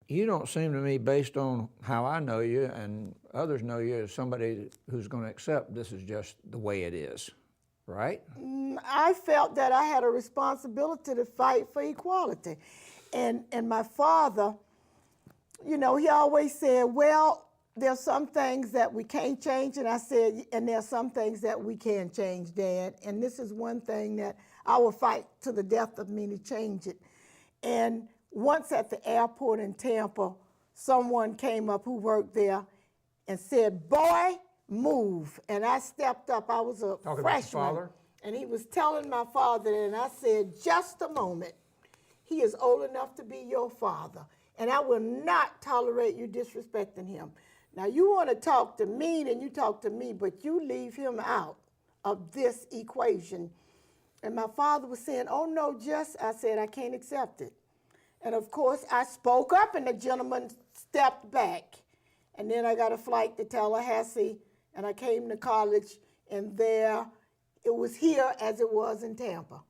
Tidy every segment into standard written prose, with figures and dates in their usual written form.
You don't seem to me, based on how I know you and others know you, as somebody who's going to accept this is just the way it is, right? I felt that I had a responsibility to fight for equality. And my father, you know, he always said, well, there's some things that we can't change. And I said, and there's some things that we can change, Dad. And this is one thing that I will fight to the death of me to change it. And once at the airport in Tampa, someone came up who worked there and said, boy, move. And I stepped up. I was a Talking freshman. about your father? And he was telling my father, and I said, just a moment. He is old enough to be your father, and I will not tolerate you disrespecting him. Now, you want to talk to me, then you talk to me, but you leave him out of this equation. And my father was saying, oh, no, just, I said, I can't accept it. And, of course, I spoke up, and the gentleman stepped back. And then I got a flight to Tallahassee, and I came to college, and there it was here as it was in Tampa.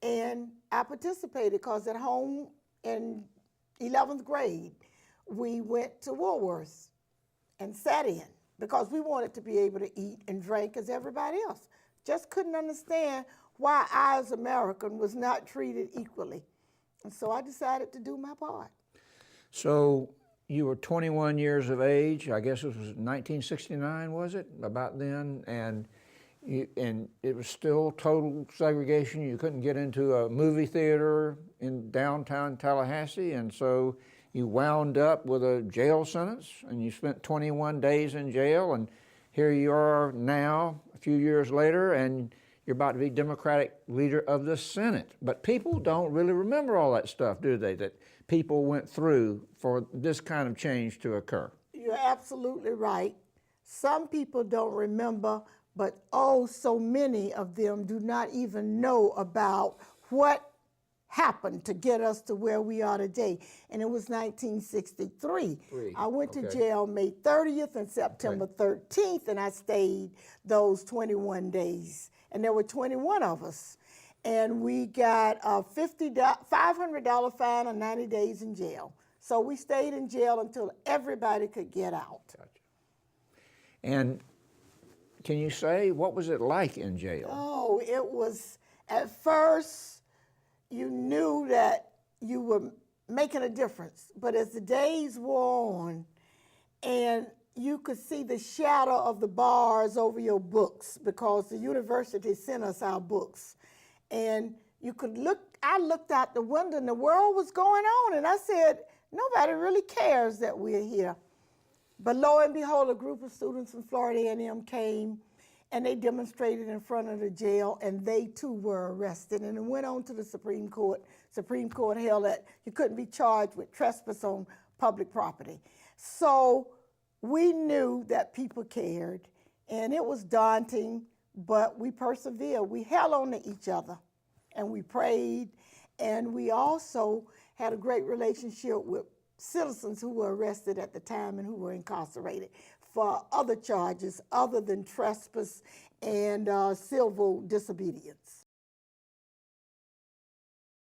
And I participated because at home in 11th grade, we went to Woolworths and sat in because we wanted to be able to eat and drink as everybody else. Just couldn't understand why I, as American, was not treated equally. And so I decided to do my part. So you were 21 years of age. I guess it was 1969, was it? About then, and it was still total segregation. You couldn't get into a movie theater in downtown Tallahassee, and so you wound up with a jail sentence, and you spent 21 days in jail, and here you are now, a few years later, and you're about to be Democratic leader of the Senate. But people don't really remember all that stuff, do they, that people went through for this kind of change to occur? You're absolutely right. Some people don't remember, but oh, so many of them do not even know about what happened to get us to where we are today. And it was 1963. I went to jail May 30th and September 13th, and I stayed those 21 days. And there were 21 of us. And we got a $500 fine and 90 days in jail. So we stayed in jail until everybody could get out. Gotcha. And can you say, what was it like in jail? Oh, it was, at first, you knew that you were making a difference. But as the days wore on, and you could see the shadow of the bars over your books because the university sent us our books. And you could look, I looked out the window and the world was going on. And I said, nobody really cares that we're here. But lo and behold, a group of students from Florida A&M came and they demonstrated in front of the jail, and they too were arrested. And it went on to the Supreme Court. Supreme Court held that you couldn't be charged with trespass on public property. So we knew that people cared, and it was daunting, but we persevered. We held on to each other, and we prayed, and we also had a great relationship with citizens who were arrested at the time and who were incarcerated for other charges other than trespass and civil disobedience.